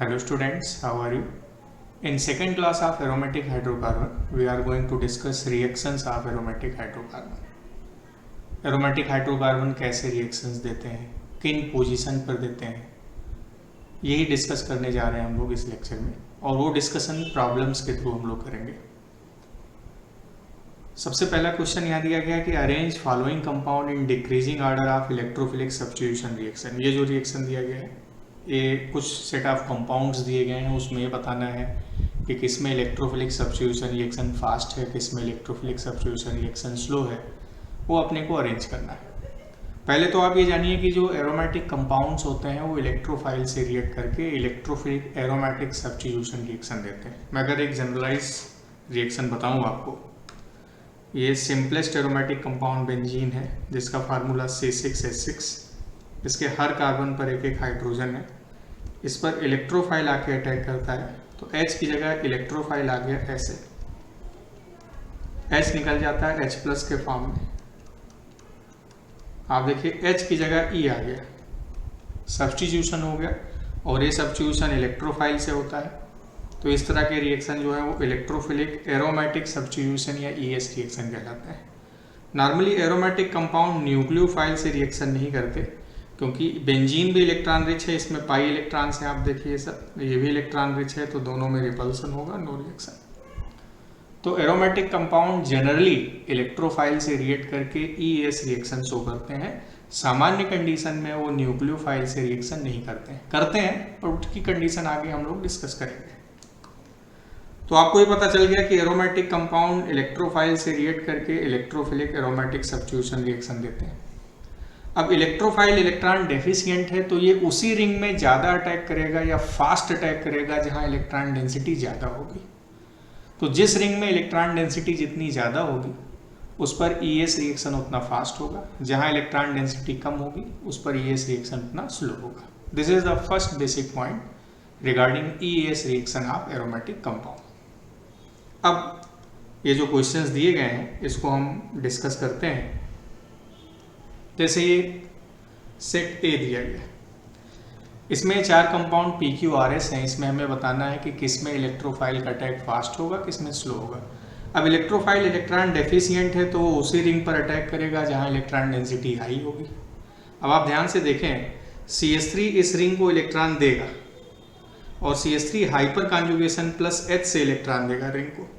Hello students, how are you? In second class of aromatic hydrocarbon, we are going to discuss reactions of aromatic hydrocarbon. Aromatic hydrocarbon कैसे reactions देते हैं, किन position पर देते हैं, यही डिस्कस करने जा रहे हैं हम लोग इस लेक्चर में, और वो डिस्कशन प्रॉब्लम्स के थ्रू हम लोग करेंगे। सबसे पहला क्वेश्चन यहाँ दिया गया कि arrange following compound in decreasing order of electrophilic substitution reaction. ये जो रिएक्शन दिया गया है, ये कुछ सेट ऑफ कंपाउंड्स दिए गए हैं, उसमें ये बताना है कि किस में इलेक्ट्रोफिलिक सब्स्टिट्यूशन रिएक्शन फास्ट है, किस में इलेक्ट्रोफिलिक सब्स्टिट्यूशन रिएक्शन स्लो है, वो अपने को अरेंज करना है। पहले तो आप ये जानिए कि जो एरोमेटिक कंपाउंड्स होते हैं वो इलेक्ट्रोफाइल से रिएक्ट करके इलेक्ट्रोफिलिक एरोमेटिक सब्स्टिट्यूशन रिएक्शन देते हैं। मैं अगर एक जनरलाइज रिएक्शन बताऊँ आपको, ये सिंपलेस्ट एरोमेटिक कंपाउंड बेंजीन है जिसका फार्मूला C6H6। इसके हर कार्बन पर एक एक हाइड्रोजन है। इस पर इलेक्ट्रोफाइल आके अटैक करता है तो H की जगह इलेक्ट्रोफाइल आ गया ऐसे, H निकल जाता है H+ के फॉर्म में। आप देखिए H की जगह E आ गया, सब्स्टिट्यूशन हो गया, और ये सब्स्टिट्यूशन इलेक्ट्रोफाइल से होता है। तो इस तरह के रिएक्शन जो है वो इलेक्ट्रोफिलिक एरोमेटिक सब्स्टिट्यूशन या ES रिएक्शन कहलाते हैं। नॉर्मली एरोमेटिक कंपाउंड न्यूक्लियोफाइल से रिएक्शन नहीं करते, क्योंकि बेंजीन भी इलेक्ट्रॉन रिच है, इसमें पाई इलेक्ट्रॉन्स हैं। आप देखिए सब, ये भी इलेक्ट्रॉन रिच है, तो दोनों में रिपल्सन होगा, नो रिएक्शन। तो एरोमेटिक कंपाउंड जनरली इलेक्ट्रोफाइल से रिएक्ट करके ES रिएक्शन शो करते हैं। सामान्य कंडीशन में वो न्यूक्लियोफाइल से रिएक्शन नहीं करते हैं, पर उसकी कंडीशन आगे हम लोग डिस्कस करेंगे। तो आपको ये पता चल गया कि एरोमेटिक कंपाउंड इलेक्ट्रोफाइल से रिएक्ट करके इलेक्ट्रोफिलिक एरोमेटिक सब्स्टिट्यूशन रिएक्शन देते हैं। अब इलेक्ट्रोफाइल इलेक्ट्रॉन डेफिशिएंट है, तो ये उसी रिंग में ज़्यादा अटैक करेगा या फास्ट अटैक करेगा जहां इलेक्ट्रॉन डेंसिटी ज़्यादा होगी। तो जिस रिंग में इलेक्ट्रॉन डेंसिटी जितनी ज़्यादा होगी उस पर ES रिएक्शन उतना फास्ट होगा, जहां इलेक्ट्रॉन डेंसिटी कम होगी उस पर ES रिएक्शन उतना स्लो होगा। This is the first basic point regarding ES reaction of aromatic compound. अब ये जो क्वेश्चंस दिए गए हैं इसको हम डिस्कस करते हैं। जैसे ये सेट A दिया गया, इसमें 4 कंपाउंड PQRS हैं। इसमें हमें बताना है कि किस में इलेक्ट्रोफाइल का अटैक फास्ट होगा, किस में स्लो होगा। अब इलेक्ट्रोफाइल इलेक्ट्रॉन डेफिशिएंट है तो वो उसी रिंग पर अटैक करेगा जहां इलेक्ट्रॉन डेंसिटी हाई होगी। अब आप ध्यान से देखें, CH3 इस रिंग को इलेक्ट्रॉन देगा और CH3 हाइपर कॉन्जुगेशन +H से इलेक्ट्रॉन देगा रिंग को,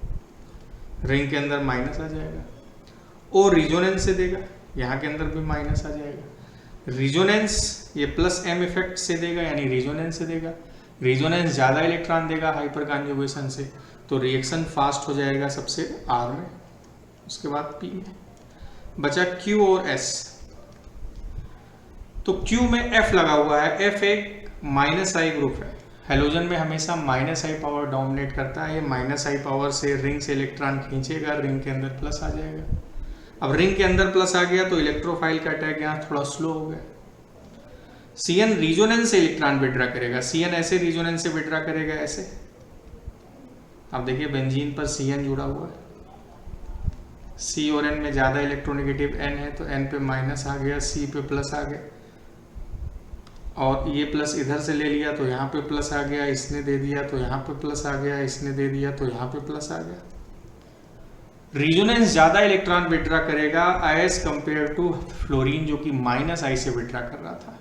रिंग के अंदर माइनस आ जाएगा। और रिजोनेंस से देगा, यहाँ के अंदर भी माइनस आ जाएगा। रिजोनेंस ये +M इफेक्ट से देगा, यानी रिजोनेंस से देगा। रिजोनेंस ज़्यादा इलेक्ट्रॉन देगा हाइपर कॉन्जुगेशन से, तो रिएक्शन फास्ट हो जाएगा सबसे R में, उसके बाद P में। बचा Q और S। तो Q में F लगा हुआ है। F एक -I ग्रुप है। हेलोजन में हमेशा -I पावर डोमिनेट करता है। ये -I पावर से रिंग से इलेक्ट्रॉन खींचेगा, रिंग के अंदर प्लस आ जाएगा। अब रिंग के अंदर प्लस आ गया तो इलेक्ट्रोफाइल का अटैक यहाँ थोड़ा स्लो हो गया। CN रिजोनेंस से इलेक्ट्रॉन विड्रा करेगा, CN ऐसे रिजोनेंस से विड्रा करेगा ऐसे। अब देखिए बेंजीन पर CN जुड़ा हुआ है, C और N में ज़्यादा इलेक्ट्रोनेगेटिव N है तो N पे माइनस आ गया, C पे प्लस आ गया, और ये प्लस इधर से ले लिया तो यहाँ पे प्लस आ गया, इसने दे दिया तो यहाँ पे प्लस आ गया, इसने दे दिया तो यहाँ पे प्लस आ गया। रिजोनेंस ज़्यादा इलेक्ट्रॉन विड्रा करेगा एज कंपेयर टू फ्लोरीन जो कि -I से विड्रा कर रहा था।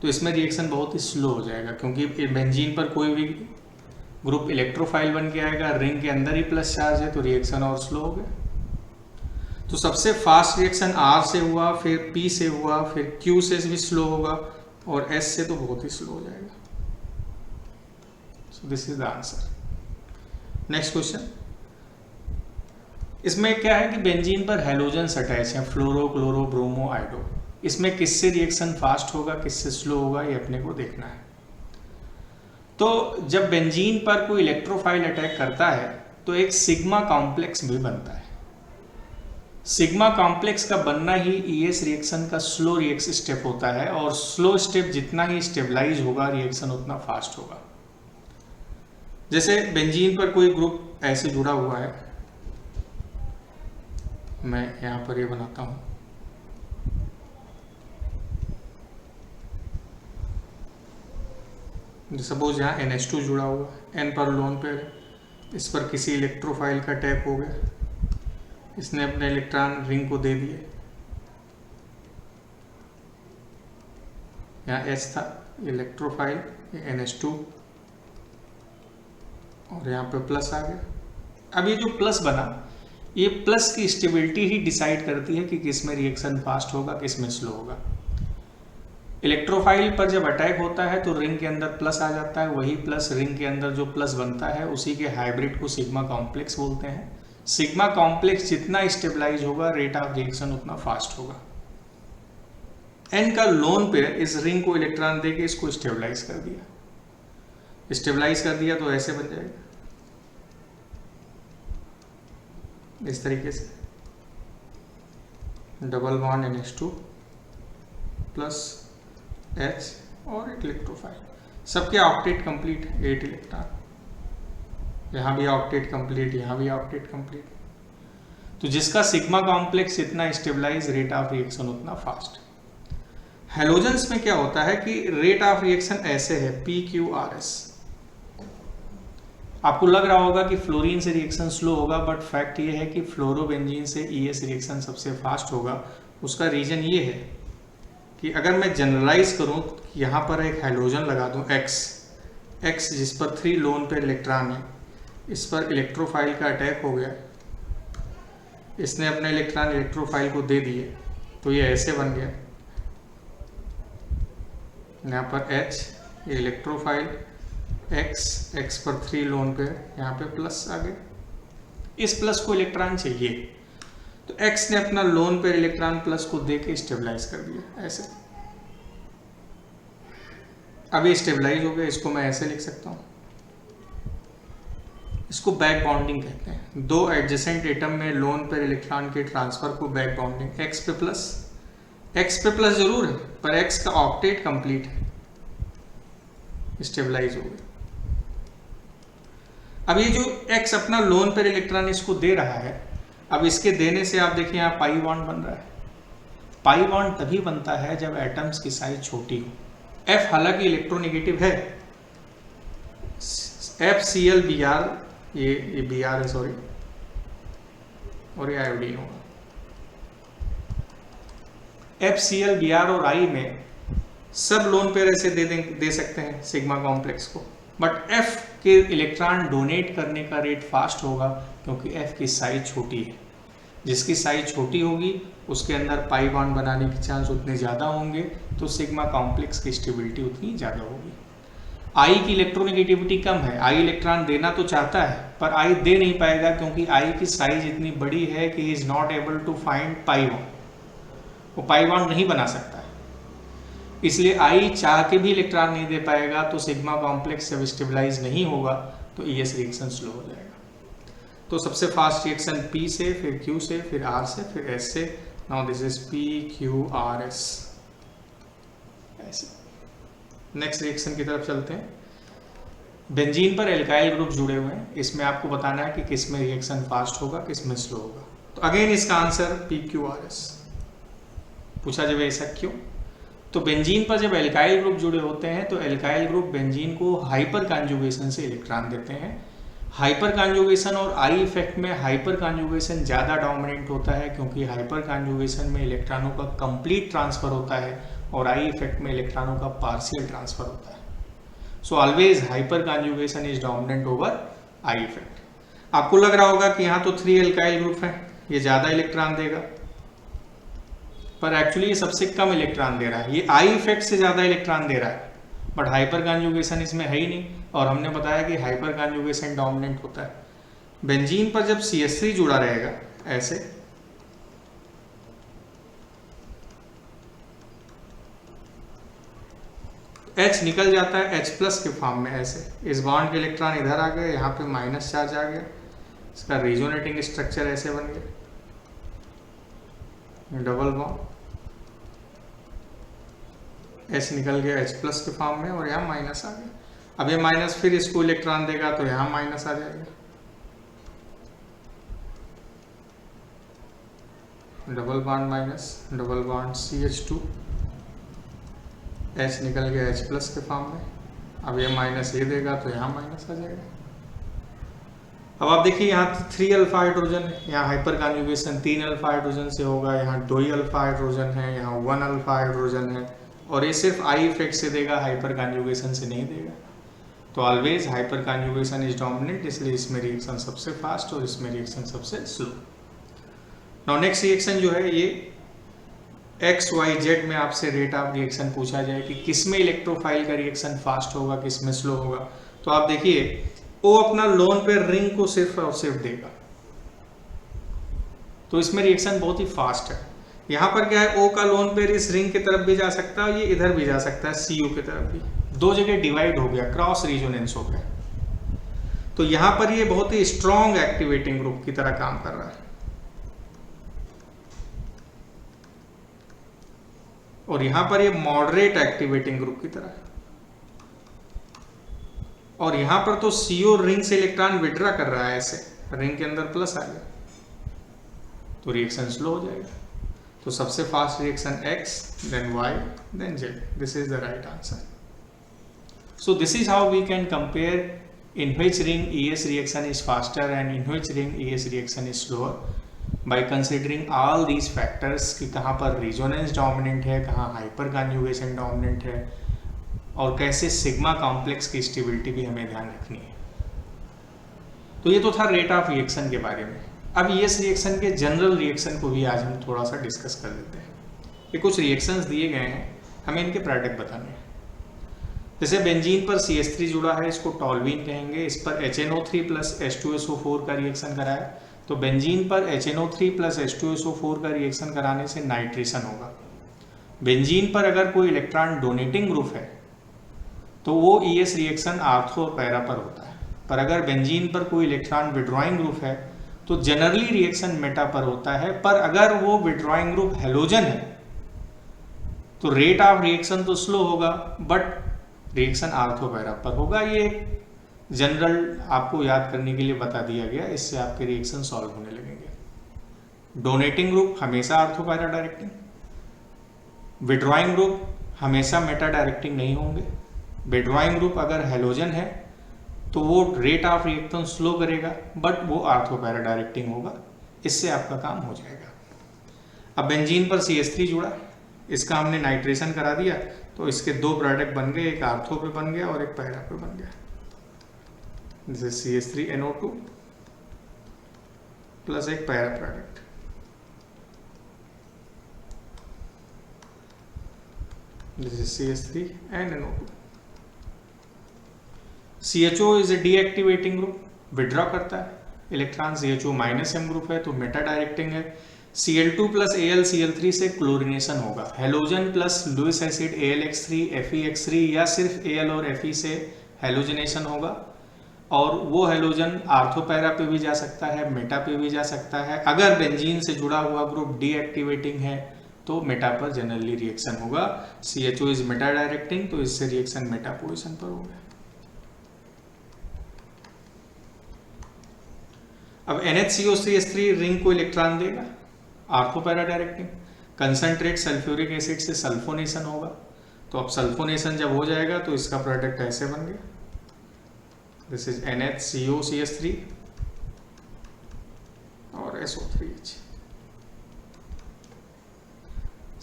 तो इसमें रिएक्शन बहुत ही स्लो हो जाएगा, क्योंकि बेंजीन पर कोई भी ग्रुप इलेक्ट्रोफाइल बन के आएगा, रिंग के अंदर ही प्लस चार्ज है, तो रिएक्शन और स्लो हो गया। तो सबसे फास्ट रिएक्शन R से हुआ, फिर P से हुआ, फिर Q से भी स्लो होगा, और S से तो बहुत ही स्लो हो जाएगा। So this is the answer. Next question, इसमें क्या है कि बेंजीन पर हैलोजन्स अटैच हैं, फ्लोरो, क्लोरो, ब्रोमो, आइडो। इसमें किससे रिएक्शन फास्ट होगा, किससे स्लो होगा, ये अपने को देखना है। तो जब बेंजीन पर कोई इलेक्ट्रोफाइल अटैक करता है तो एक सिग्मा कॉम्प्लेक्स भी बनता है। सिग्मा कॉम्प्लेक्स का बनना ही ES रिएक्शन का स्लो रिएक्शन स्टेप होता है, और स्लो स्टेप जितना ही स्टेबलाइज होगा रिएक्शन उतना फास्ट होगा। जैसे बेंजीन पर कोई ग्रुप ऐसे जुड़ा हुआ है, मैं यहाँ पर ये बनाता हूँ, सपोज यहाँ NH2 जुड़ा हुआ है, N पर लोन पेयर है, इस पर किसी इलेक्ट्रोफाइल का टैप हो गया, इसने अपने इलेक्ट्रॉन रिंग को दे दिए, यहाँ H था इलेक्ट्रोफाइल NH2 और यहाँ पे प्लस आ गया। अब ये जो प्लस बना, ये प्लस की स्टेबिलिटी ही डिसाइड करती है कि किस में रिएक्शन फास्ट होगा, किस में स्लो होगा। इलेक्ट्रोफाइल पर जब अटैक होता है तो रिंग के अंदर प्लस आ जाता है, वही प्लस रिंग के अंदर जो प्लस बनता है उसी के हाइब्रिड को सिग्मा कॉम्प्लेक्स बोलते हैं। सिग्मा कॉम्प्लेक्स जितना स्टेबलाइज होगा, रेट ऑफ रिएक्शन उतना फास्ट होगा। N का लोन पेयर इस रिंग को इलेक्ट्रॉन देके इसको स्टेबलाइज कर दिया, स्टेबलाइज कर दिया तो ऐसे बन जाएगा, इस तरीके से double bond NH2 plus H और एक इलेक्ट्रोफाइल, सबके ऑक्टेट कंप्लीट, 8 इलेक्ट्रॉन, यहाँ भी ऑक्टेट कंप्लीट, यहाँ भी ऑक्टेट कंप्लीट। तो जिसका सिग्मा कॉम्प्लेक्स इतना स्टेबलाइज, रेट ऑफ रिएक्शन उतना फास्ट। हेलोजेंस में क्या होता है कि रेट ऑफ रिएक्शन ऐसे है PQRS। आपको लग रहा होगा कि फ्लोरीन से रिएक्शन स्लो होगा, बट फैक्ट ये है कि फ्लोरोबेंजीन से ES रिएक्शन सबसे फास्ट होगा। उसका रीजन ये है कि अगर मैं जनरलाइज करूं, यहाँ पर एक हाइड्रोजन लगा दूं X जिस पर 3 लोन पेयर इलेक्ट्रॉन है, इस पर इलेक्ट्रोफाइल का अटैक हो गया, इसने अपने इलेक्ट्रॉन इलेक्ट्रोफाइल को दे दिए, तो ये ऐसे बन गया, यहाँ पर H, ये इलेक्ट्रोफाइल X पर 3 लोन पेयर, यहाँ पे प्लस आ गए, इस प्लस को इलेक्ट्रॉन चाहिए, तो X ने अपना लोन पेयर इलेक्ट्रॉन प्लस को दे के स्टेबलाइज कर दिया ऐसे। अब ये स्टेबलाइज हो गया, इसको मैं ऐसे लिख सकता हूँ, इसको बैक बॉन्डिंग कहते हैं। 2 एडजेसेंट एटम में लोन पेयर इलेक्ट्रॉन के ट्रांसफर को बैक बॉन्डिंग। X पे प्लस जरूर है, पर X का ऑक्टेट कंप्लीट है, स्टेबलाइज हो गया। अब ये जो X अपना लोन पेयर इलेक्ट्रॉन इसको दे रहा है, अब इसके देने से आप देखिए यहाँ पाई बॉन्ड बन रहा है। पाई बॉन्ड तभी बनता है जब एटम्स की साइज छोटी हो। F हालांकि इलेक्ट्रोनेगेटिव है, FCl Br, ये Br है सॉरी, और ये आयोडीन होगा। FCl Br और I में सब लोन पेयर ऐसे दे सकते हैं सिग्मा कॉम्प्लेक्स को, बट F के इलेक्ट्रॉन डोनेट करने का रेट फास्ट होगा क्योंकि F की साइज छोटी है। जिसकी साइज छोटी होगी उसके अंदर पाई बॉन्ड बनाने के चांस उतने ज़्यादा होंगे, तो सिग्मा कॉम्प्लेक्स की स्टेबिलिटी उतनी ज़्यादा होगी। I की इलेक्ट्रोनेगेटिविटी कम है, I इलेक्ट्रॉन देना तो चाहता है पर I दे नहीं पाएगा क्योंकि I की साइज इतनी बड़ी है कि is not able to find pi bond, वो पाई बॉन्ड नहीं बना सकता है, इसलिए I चाह के भी इलेक्ट्रॉन नहीं दे पाएगा। तो सिग्मा कॉम्प्लेक्स जब स्टेबलाइज नहीं होगा तो ES रिएक्शन स्लो हो जाएगा। तो सबसे फास्ट रिएक्शन P से, फिर Q से, फिर R से, फिर S से। नाउ दिस इज PQRS ऐसे। नेक्स्ट रिएक्शन की तरफ चलते हैं। बेंजीन पर एल्काइल ग्रुप जुड़े हुए हैं, इसमें आपको बताना है कि किस में रिएक्शन फास्ट होगा, किस में स्लो होगा। तो अगेन इसका आंसर PQRS। पूछा जब ऐसा क्यों, तो बेंजीन पर जब एल्काइल ग्रुप जुड़े होते हैं तो एल्काइल ग्रुप बेंजीन को हाइपर कॉन्जुगेशन से इलेक्ट्रॉन देते हैं। हाइपर कॉन्जुगेशन और आई इफेक्ट में हाइपर कॉन्जुगेशन ज़्यादा डोमिनेंट होता है क्योंकि हाइपर कॉन्जुगेशन में इलेक्ट्रॉनों का कंप्लीट ट्रांसफर होता है और आई इफेक्ट में इलेक्ट्रॉनों का पार्शियल ट्रांसफर होता है। So always hyper conjugation is dominant over I effect. आपको लग रहा होगा कि यहाँ तो 3 एल्काइल ग्रुप हैं, ये ज़्यादा इलेक्ट्रॉन देगा, पर एक्चुअली ये सबसे कम इलेक्ट्रॉन दे रहा है, ये आई इफेक्ट से ज़्यादा इलेक्ट्रॉन दे रहा है, बट हाइपर कॉन्जुगेशन इसमें है ही नहीं। और हमने बताया कि हाइपर कॉन्जुगेशन डोमिनेंट होता है। बेंजीन पर जब CH3 जुड़ा रहेगा ऐसे, H निकल जाता है H प्लस के फॉर्म में ऐसे। इस बॉन्ड के इलेक्ट्रॉन इधर आ गए, यहाँ पे माइनस चार्ज आ गया, इसका रेजोनेटिंग स्ट्रक्चर ऐसे बन गया, डबल बॉन्ड, H निकल गया H प्लस के फॉर्म में और यहाँ माइनस आ गया। अब ये माइनस फिर इसको इलेक्ट्रॉन देगा तो यहाँ माइनस आ जाएगा, double bond minus, double bond CH2, H निकल गया H प्लस के फॉर्म में, अब ये माइनस ये देगा तो यहाँ माइनस आ जाएगा। अब आप देखिए यहाँ 3 अल्फा हाइड्रोजन है, यहाँ हाइपर कॉन्जुगेशन 3 अल्फा हाइड्रोजन से होगा, यहाँ 2 ही अल्फा हाइड्रोजन है, यहाँ 1 अल्फा हाइड्रोजन है, और ये सिर्फ आई इफेक्ट से देगा, हाइपर कॉन्जुगेशन से नहीं देगा। तो always hyper conjugation is dominant, इसलिए इसमें रिएक्शन सबसे फास्ट और इसमें रिएक्शन सबसे स्लो। नाउ नेक्स्ट रिएक्शन जो है ये XYZ में आपसे रेट ऑफ रिएक्शन पूछा जाए कि किसमें इलेक्ट्रोफाइल का रिएक्शन फास्ट होगा, किसमें स्लो होगा, तो आप देखिए O अपना लोन पेयर रिंग को सिर्फ और सिर्फ देगा, तो इसमें रिएक्शन बहुत ही फास्ट है। यहाँ पर क्या है, O का लोन पेयर इस रिंग की तरफ भी जा सकता है, ये इधर भी जा सकता है, CO की तरफ भी, दो जगह डिवाइड हो गया, क्रॉस रिजोनेंस हो गया। तो यहाँ पर ये बहुत ही स्ट्रॉन्ग एक्टिवेटिंग ग्रुप की तरह काम कर रहा है, और यहां पर ये मॉडरेट एक्टिवेटिंग ग्रुप की तरह है, और यहां पर तो CO रिंग से इलेक्ट्रॉन विड्रॉ कर रहा है, ऐसे रिंग के अंदर प्लस आ गया, तो रिएक्शन स्लो हो जाएगा। तो सबसे fast reaction X, then Y, then Z. This is the right answer. So this is how we can compare in which ring ES reaction is faster and in which ring ES reaction is slower by considering all these factors कि कहाँ पर resonance dominant है, कहाँ hyper conjugation dominant है, और कैसे sigma complex की stability भी हमें ध्यान रखनी है। तो ये तो था रेट ऑफ रिएक्शन के बारे में। अब ES रिएक्शन के जनरल रिएक्शन को भी आज हम थोड़ा सा डिस्कस कर लेते हैं। ये कुछ रिएक्शंस दिए गए हैं, हमें इनके प्रोडक्ट बताने हैं। जैसे बेंजीन पर CH3 जुड़ा है, इसको टॉल्वीन कहेंगे, इस पर HNO3 प्लस H2SO4 का रिएक्शन कराया, तो बेंजीन पर HNO3 प्लस H2SO4 का रिएक्शन कराने से नाइट्रेशन होगा। बेंजीन पर अगर कोई इलेक्ट्रॉन डोनेटिंग ग्रुप है तो वो ES रिएक्शन आर्थो और पैरा पर होता है, पर अगर बेंजीन पर कोई इलेक्ट्रॉन विड्रॉइंग ग्रुप है तो जनरली रिएक्शन मेटा पर होता है, पर अगर वो विड्रॉइंग ग्रुप हेलोजन है तो रेट ऑफ रिएक्शन तो स्लो होगा, बट रिएक्शन आर्थो पैरा पर होगा। ये जनरल आपको याद करने के लिए बता दिया गया, इससे आपके रिएक्शन सॉल्व होने लगेंगे। डोनेटिंग ग्रुप हमेशा ortho para directing, withdrawing group हमेशा मेटा डायरेक्टिंग नहीं होंगे। विड्रॉइंग ग्रुप अगर हेलोजन है तो वो रेट ऑफ रिएक्शन स्लो करेगा, बट वो आर्थो पैरा डायरेक्टिंग होगा, इससे आपका काम हो जाएगा। अब बेंजीन पर CH3 जुड़ा, इसका हमने नाइट्रेशन करा दिया, तो इसके दो प्रोडक्ट बन गए, एक आर्थो पे बन गया और एक पैरा पे बन गया। जैसे CH3NO2 प्लस एक पैरा प्रोडक्ट, जैसे CH3NO2। CHO is a deactivating group, withdraw करता है इलेक्ट्रॉन, CHO -M ग्रुप है तो मेटा डायरेक्टिंग है। Cl2 प्लस AlCl3 से क्लोरिनेशन होगा, halogen plus Lewis acid AlX3 FeX3 या सिर्फ Al और Fe से हेलोजनेशन होगा, और वो हेलोजन आर्थो पैरा पे भी जा सकता है, मेटा पे भी जा सकता है। अगर बेंजीन से जुड़ा हुआ ग्रुप डीएक्टिवेटिंग है तो मेटा पर जनरली रिएक्शन होगा। CHO इज मेटा डायरेक्टिंग, तो इससे रिएक्शन मेटा पोजिशन पर होगा। अब NHCO3H3 रिंग को इलेक्ट्रॉन देगा, ortho para directing. Concentrate sulphuric acid से सल्फोनेशन होगा, तो अब सल्फोनेशन जब हो जाएगा तो इसका प्रोडक्ट ऐसे बन गया, दिस इज NHCOCH3 और SO3H।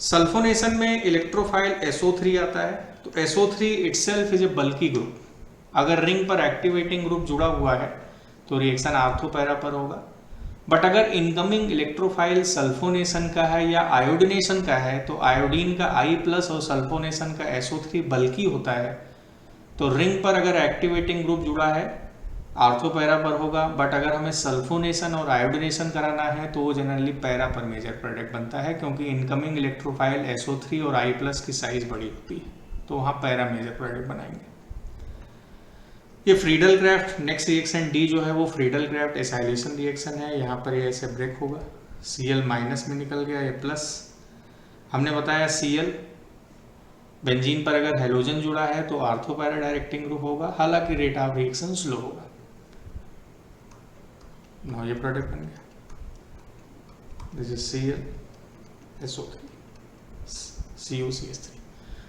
सल्फोनेशन में इलेक्ट्रोफाइल SO3 आता है, तो SO3 itself is a bulky group. अगर रिंग पर एक्टिवेटिंग ग्रुप जुड़ा हुआ है तो रिएक्शन आर्थो पैरा पर होगा, बट अगर इनकमिंग इलेक्ट्रोफाइल सल्फोनेशन का है या आयोडिनेशन का है तो आयोडीन का I+ और सल्फोनेशन का SO3 बल्की होता है, तो रिंग पर अगर एक्टिवेटिंग ग्रुप जुड़ा है आर्थो पैरा पर होगा, बट अगर हमें सल्फोनेशन और आयोडिनेशन कराना है तो वो जनरली पैरा पर मेजर प्रोडक्ट बनता है, क्योंकि इनकमिंग इलेक्ट्रोफाइल SO3 और I+ की साइज बड़ी होती है, तो वहाँ पैरा मेजर प्रोडक्ट बनाएंगे। ये Friedel craft next reaction D जो है वो फ्रीडल क्राफ्ट एसाइलेशन रिएक्शन है। यहाँ पर ये ऐसे ब्रेक होगा, Cl माइनस में निकल गया, ये प्लस। हमने बताया Cl बेंजीन पर अगर हेलोजन जुड़ा है तो आर्थो पैरा डायरेक्टिंग ग्रुप होगा, हालांकि रेट ऑफ रिएक्शन स्लो होगा। ना ये प्रोडक्ट बन गया, this is Cl SO3 COCH3।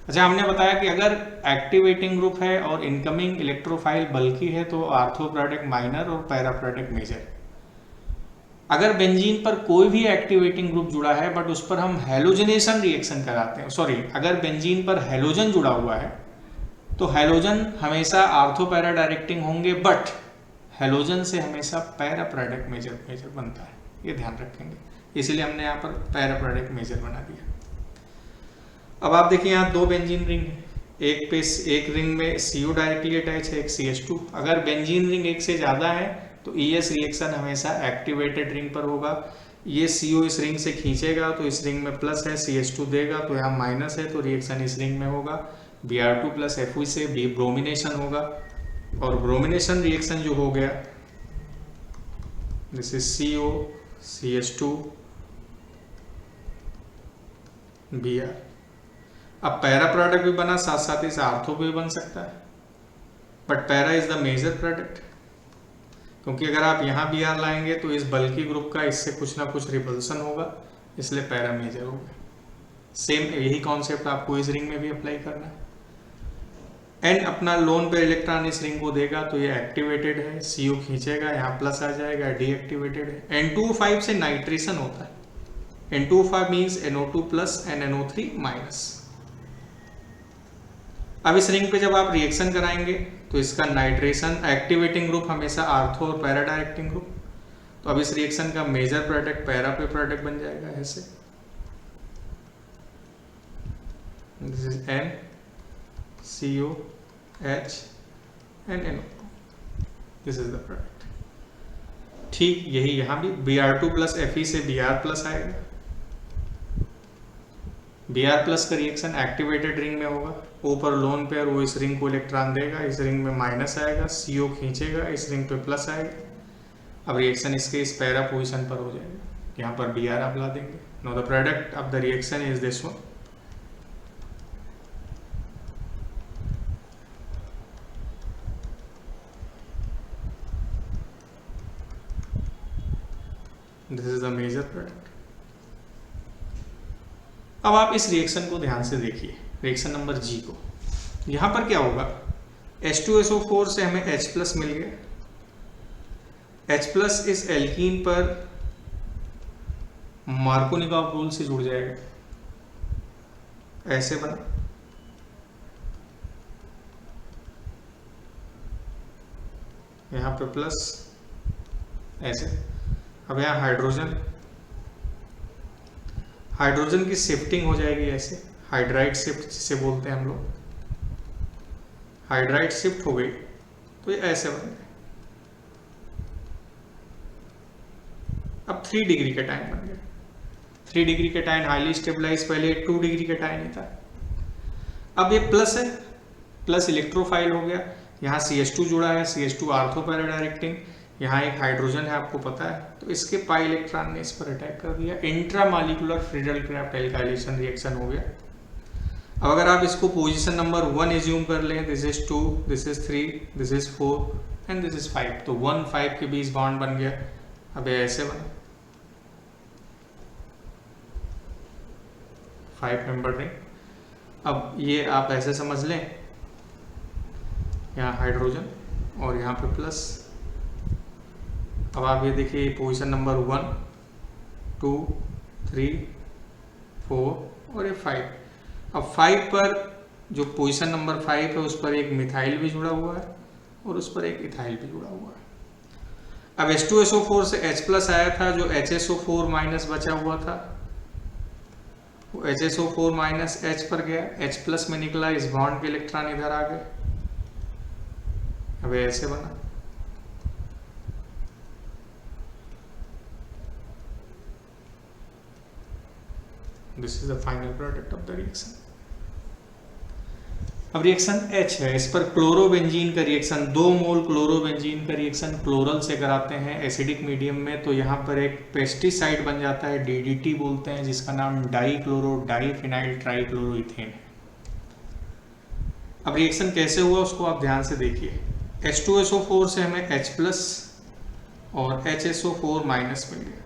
अच्छा, हमने बताया कि अगर एक्टिवेटिंग ग्रुप है और इनकमिंग इलेक्ट्रोफाइल बल्की है तो आर्थो प्रोडक्ट माइनर और पैरा प्रोडक्ट मेजर। अगर बेंजीन पर कोई भी एक्टिवेटिंग ग्रुप जुड़ा है बट उस पर हम हैलोजनेशन रिएक्शन कराते हैं, सॉरी, अगर बेंजीन पर हैलोजन जुड़ा हुआ है तो हैलोजन हमेशा आर्थो पैरा डायरेक्टिंग होंगे, बट हैलोजन से हमेशा पैरा प्रोडक्ट मेजर बनता है, ये ध्यान रखेंगे, इसलिए हमने यहाँ पर पैरा प्रोडक्ट मेजर बना दिया। अब आप देखिए यहाँ दो बेंजीन रिंग है, एक रिंग में CO डायरेक्टली अटैच है, एक CH2। अगर बेंजीन रिंग एक से ज़्यादा है तो ES रिएक्शन हमेशा एक्टिवेटेड रिंग पर होगा। ये CO इस रिंग से खींचेगा तो इस रिंग में प्लस है, CH2 देगा तो यहाँ माइनस है, तो रिएक्शन इस रिंग में होगा। Br2 प्लस Fe से ब्रोमिनेशन होगा, और ब्रोमिनेशन रिएक्शन जो हो गया, this is CO CH2 Br। अब पैरा प्रोडक्ट भी बना, साथ साथ इस आर्थो भी बन सकता है, but para is the major product, क्योंकि अगर आप यहाँ Br लाएंगे तो इस बल्की ग्रुप का इससे कुछ ना कुछ रिपल्सन होगा, इसलिए पैरा मेजर होगा। सेम यही कॉन्सेप्ट आपको इस रिंग में भी अप्लाई करना है। N अपना लोन पे इलेक्ट्रॉन इस रिंग को देगा तो ये एक्टिवेटेड है, CO खींचेगा, यहाँ प्लस आ जाएगा, डीएक्टिवेटेड है। N2O5 से नाइट्रेशन होता है, N2O5 means NO2 plus and NO3 minus. अब इस रिंग पे जब आप रिएक्शन कराएंगे तो इसका नाइट्रेशन एक्टिवेटिंग ग्रुप हमेशा आर्थो और पैरा डायरेक्टिंग ग्रुप, तो अब इस रिएक्शन का मेजर प्रोडक्ट पैरा पे प्रोडक्ट बन जाएगा ऐसे। This is N CO H and NO2, this is the product. ठीक यही यहाँ भी Br2 प्लस Fe से Br प्लस आएगा, Br प्लस का रिएक्शन एक्टिवेटेड रिंग में होगा, ऊपर लोन पेयर वो इस रिंग को इलेक्ट्रॉन देगा, इस रिंग में माइनस आएगा, CO खींचेगा, इस रिंग पे प्लस आएगा। अब रिएक्शन इसके इस पैरा पोजीशन पर हो जाएगा, यहाँ पर Br आप ला देंगे। No the product of the reaction is this one. This is the major product. अब आप इस रिएक्शन को ध्यान से देखिए, रिएक्शन नंबर G को। यहां पर क्या होगा, H2SO4 से हमें H प्लस मिल गया, H प्लस इस एल्कीन पर मार्कोनिकॉफ रूल से जुड़ जाएगा, ऐसे बना। यहां पे प्लस ऐसे। अब यहाँ हाइड्रोजन की शिफ्टिंग हो जाएगी ऐसे, हाइड्राइड शिफ्ट जिसे बोलते हैं हम लोग, हाइड्राइड शिफ्ट हो गई तो ये ऐसे बन गए। अब 3 डिग्री का टाइम बन गया। 3 डिग्री का टाइम हाईली स्टेबलाइज, पहले 2 डिग्री का टाइम ही था। अब ये प्लस है, प्लस इलेक्ट्रोफाइल हो गया, यहाँ CH2 जुड़ा है, CH2 आर्थो पैरा डायरेक्टिंग, यहाँ एक हाइड्रोजन है आपको पता है, तो इसके पाई इलेक्ट्रॉन ने इस पर अटैक कर दिया, intramolecular Friedel craft alkylation reaction हो गया। अब अगर आप इसको पोजीशन नंबर 1 एज्यूम कर लें, this is 2, this is 3, this is 4 and this is 5, तो 1 5 के बीच बॉन्ड बन गया। अब ये ऐसे बना 5 मेंबर रिंग। अब ये आप ऐसे समझ लें, यहाँ हाइड्रोजन और यहाँ पे प्लस। अब आप ये देखिए पोजीशन नंबर 1 2 3 4 और ये 5। अब 5 पर जो पोजीशन नंबर 5 है उस पर एक मिथाइल भी जुड़ा हुआ है और उस पर एक इथाइल भी जुड़ा हुआ है। अब H2SO4 से H प्लस आया था, जो HSO4 माइनस बचा हुआ था वो HSO4 माइनस H पर गया, H प्लस में निकला, इस बॉन्ड के इलेक्ट्रॉन इधर आ गए। अब ऐसे बना, this is the final product of the reaction. अब रिएक्शन H है, इस पर क्लोरोबेंजीन का रिएक्शन, 2 मोल क्लोरोबेंजीन का रिएक्शन क्लोरल से कराते हैं एसिडिक मीडियम में, तो यहाँ पर एक पेस्टिसाइड बन जाता है, DDT बोलते हैं, जिसका नाम डाईक्लोरो डाईफिनाइल ट्राइक्लोरोइथेन है। अब रिएक्शन कैसे हुआ उसको आप ध्यान से देखिए, H2SO4 से हमें H प्लस और HSO4 माइनस मिल गया,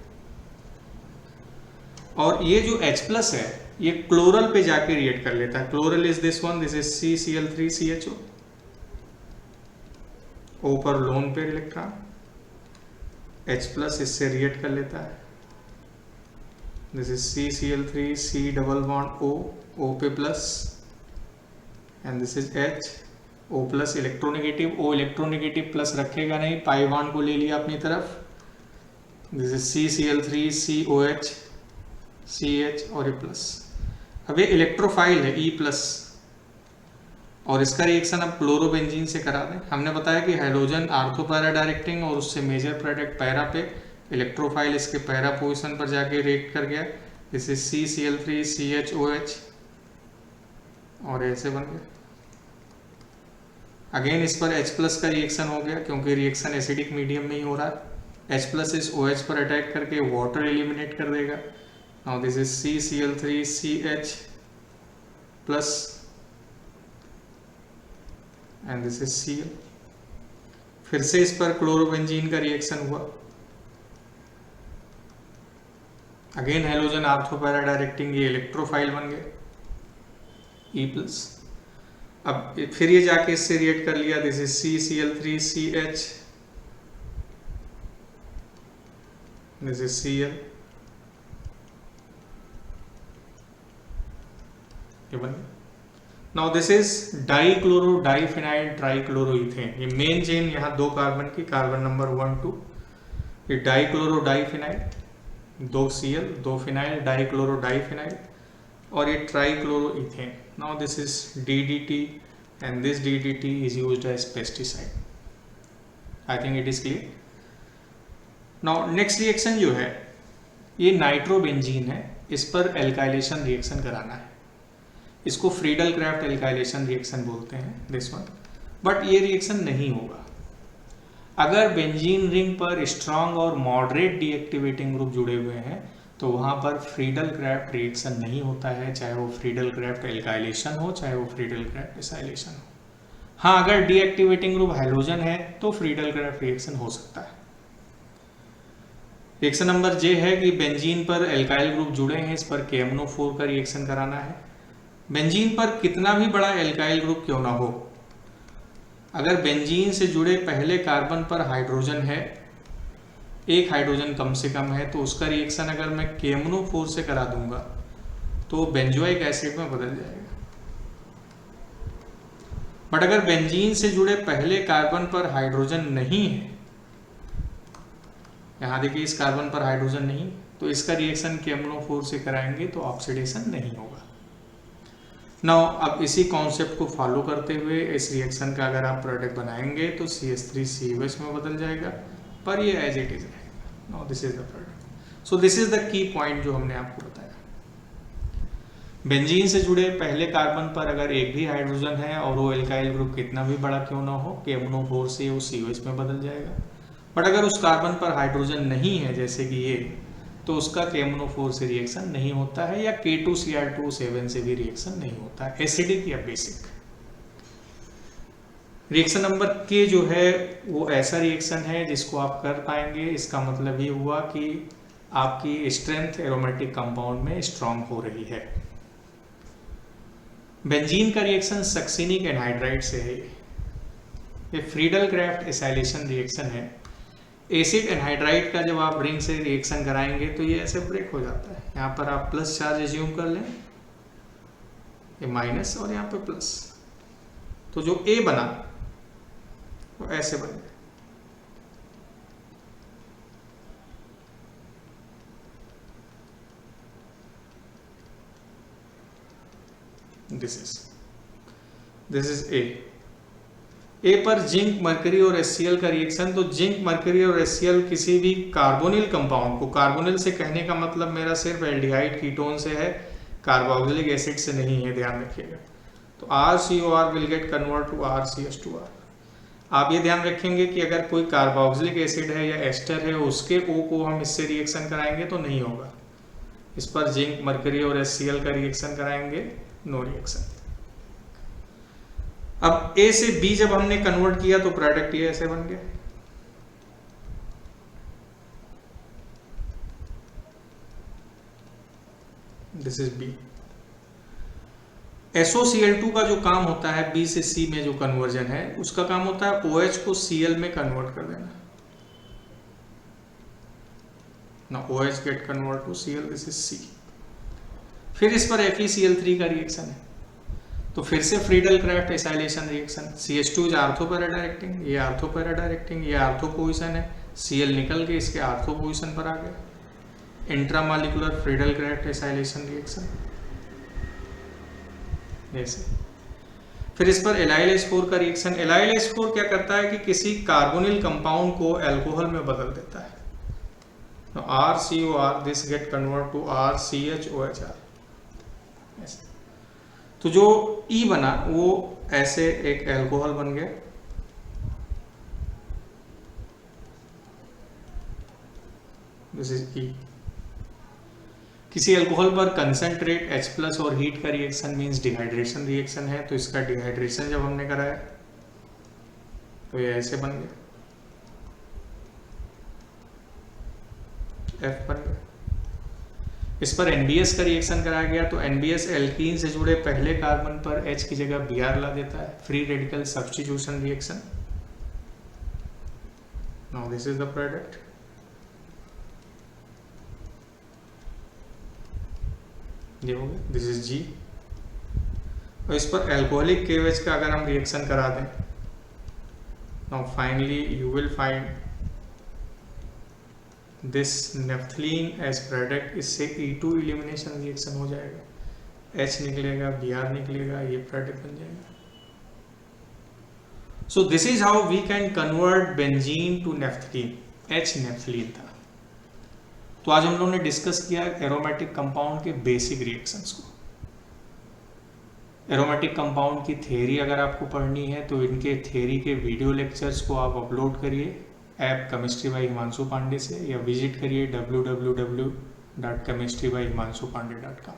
और ये जो H प्लस है ये क्लोरल पे जाके रिएक्ट कर लेता है। Chloral is this one, this is CCl3CHO, O पर लोन पेयर इलेक्ट्रॉन, H+ इससे रिएक्ट कर लेता है, this is CCl3 C double bond O पे plus, and this is H O+ electronegative, O electronegative plus रखेगा नहीं, पाई बॉन्ड को ले लिया अपनी तरफ, this is CCl3 COH CH और A+। अब ये इलेक्ट्रोफाइल है E+, और इसका रिएक्शन अब क्लोरोबेंजीन से करा दें। हमने बताया कि हाइड्रोजन आर्थो पैरा डायरेक्टिंग और उससे मेजर प्रोडक्ट पैरा पे, इलेक्ट्रोफाइल इसके पैरा पोजिशन पर जाके रिएक्ट कर गया, दिस इज CCl3 CHOH और ऐसे बन गया। अगेन इस पर H+ का रिएक्शन हो गया क्योंकि रिएक्शन एसिडिक मीडियम में ही हो रहा है। H+ इस OH पर अटैक करके वाटर एलिमिनेट कर देगा। Now this is CCl3 CH plus and this is Cl। फिर से इस पर क्लोरोबेंजीन का रिएक्शन हुआ, again halogen ortho para directing, ये इलेक्ट्रोफाइल बन गए E+। अब फिर ये जाके इससे रिएक्ट कर लिया, this is CCl3 CH, this is Cl, ये बन गया। Now this is dichloro diphenyl trichloroethane, ये मेन चेन यहाँ 2 कार्बन की, कार्बन नंबर 1 2, ये dichloro diphenyl, 2 Cl 2 phenyl, dichloro diphenyl, और ये trichloroethane. Now this is DDT and this DDT is used as pesticide. I think it is clear. Now next reaction जो है ये nitrobenzene है, इस पर एल्काइलेशन रिएक्शन कराना है, इसको फ्रीडल क्राफ्ट एल्काइलेशन रिएक्शन बोलते हैं दिस वन। बट ये रिएक्शन नहीं होगा अगर बेंजीन रिंग पर स्ट्रॉन्ग और मॉडरेट डीएक्टिवेटिंग ग्रुप जुड़े हुए हैं, तो वहां पर फ्रीडल क्राफ्ट रिएक्शन नहीं होता है, चाहे वो फ्रीडल क्राफ्ट एल्काइलेशन हो, चाहे वो फ्रीडल क्राफ्ट एसाइलेशन हो। हाँ, अगर डीएक्टिवेटिंग ग्रुप हैलोजन है तो फ्रीडल क्राफ्ट रिएक्शन हो सकता है। रिएक्शन नंबर जे है कि बेंजीन पर एल्काइल ग्रुप जुड़े हैं, इस पर KMnO4 का रिएक्शन कराना है। बेंजीन पर कितना भी बड़ा एल्काइल ग्रुप क्यों ना हो, अगर बेंजीन से जुड़े पहले कार्बन पर हाइड्रोजन है, एक हाइड्रोजन कम से कम है, तो उसका रिएक्शन अगर मैं KMnO4 से करा दूंगा तो बेंजोइक एसिड में बदल जाएगा। बट अगर बेंजीन से जुड़े पहले कार्बन पर हाइड्रोजन नहीं है, यहां देखिए इस कार्बन पर हाइड्रोजन नहीं, तो इसका रिएक्शन KMnO4 से कराएंगे तो ऑक्सीडेशन नहीं होगा। नाउ अब इसी कॉन्सेप्ट को फॉलो करते हुए इस रिएक्शन का अगर आप प्रोडक्ट बनाएंगे तो CH3COH में बदल जाएगा, पर ये एज इट इज रहेगा। Now this is the product. So this is the key point जो हमने आपको बताया। बेंजीन से जुड़े पहले कार्बन पर अगर एक भी हाइड्रोजन है और वो एल्काइल ग्रुप कितना भी बड़ा क्यों ना हो, KMnO4 से वो COH में बदल जाएगा। बट अगर उस कार्बन पर हाइड्रोजन नहीं है, जैसे कि ये, तो उसका KMnO4 से रिएक्शन नहीं होता है, या K2Cr2 से भी रिएक्शन नहीं होता है, एसिडिक या बेसिक। रिएक्शन नंबर के जो है वो ऐसा रिएक्शन है जिसको आप कर पाएंगे। इसका मतलब ये हुआ कि आपकी स्ट्रेंथ एरोमेटिक कंपाउंड में स्ट्रांग हो रही है। बेंजीन का रिएक्शन सक्सिनिक एनहाइड्राइड से है, ये फ्रीडल क्राफ्ट एसाइलेशन रिएक्शन है। एसिड एनहाइड्राइड का जब आप रिंग से रिएक्शन कराएंगे तो ये ऐसे ब्रेक हो जाता है। यहाँ पर आप प्लस चार्ज एज्यूम कर लें, ये माइनस और यहाँ पे प्लस, तो जो A बना वो ऐसे बन गया। दिस इज ए पर जिंक मरकरी और HCl का रिएक्शन। तो जिंक मरकरी और HCl किसी भी कार्बोनिल कंपाउंड को, कार्बोनिल से कहने का मतलब मेरा सिर्फ एल्डिहाइड कीटोन से है, कार्बोक्सिलिक एसिड से नहीं है, ध्यान रखिएगा। तो RCOR will get convert to RCH2R। आप ये ध्यान रखेंगे कि अगर कोई कार्बोक्सिलिक एसिड है या एस्टर है, उसके O को हम इससे रिएक्शन कराएंगे तो नहीं होगा। इस पर जिंक मरकरी और HCl का रिएक्शन कराएंगे, नो रिएक्शन। अब A से B जब हमने कन्वर्ट किया तो प्रोडक्ट ये ऐसे बन गया। This is B। SOCl2 का जो काम होता है B से C में जो कन्वर्जन है, उसका काम होता है OH को Cl में कन्वर्ट कर देना। Now OH get convert to Cl, this is C। फिर इस पर FeCl3 का रिएक्शन है, तो फिर से Friedel Crafts acylation reaction. CH2 is ortho para directing, ये आर्थो पैरा डायरेक्टिंग, ये आर्थो पोजिशन है, Cl निकल के इसके आर्थो पोजिशन पर आ गया। Intramolecular Friedel Crafts acylation reaction जैसे। फिर इस पर एलाइल H4 का रिएक्शन। एलाइल H4 क्या करता है कि किसी कार्बोनिल कंपाउंड को अल्कोहल में बदल देता है। तो RCOR this get convert to RCHOHR ऐसे। तो जो E बना वो ऐसे एक अल्कोहल बन गया। This is E। किसी अल्कोहल पर कंसंट्रेट H+ और हीट का रिएक्शन मींस डिहाइड्रेशन रिएक्शन है, तो इसका डिहाइड्रेशन जब हमने कराया तो ये ऐसे बन गया, F बन गया। इस पर NBS का रिएक्शन कराया गया, तो NBS एल्कीन से जुड़े पहले कार्बन पर H की जगह Br ला देता है, free radical substitution reaction. Now this is the product. ये हो गया, दिस इज G। और इस पर एल्कोहलिक KOH का अगर हम रिएक्शन करा दें, now finally you will find this naphthalene as product. इससे E2 एलिमिनेशन रिएक्शन हो जाएगा, H निकलेगा, Br निकलेगा, ये प्रोडक्ट बन जाएगा। So this is how we can convert benzene to naphthalene. H naphthalene था। तो आज हम लोगों ने डिस्कस किया एरोमेटिक कंपाउंड के बेसिक रिएक्शंस को। एरोमेटिक कंपाउंड की थ्योरी अगर आपको पढ़नी है तो इनके थ्योरी के वीडियो लेक्चर्स को आप अपलोड करिए app chemistry by Himanshu Pandey से, या विजिट करिए www.chemistrybyhimansupande.com।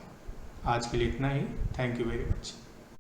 आज के लिए इतना ही। Thank you very much.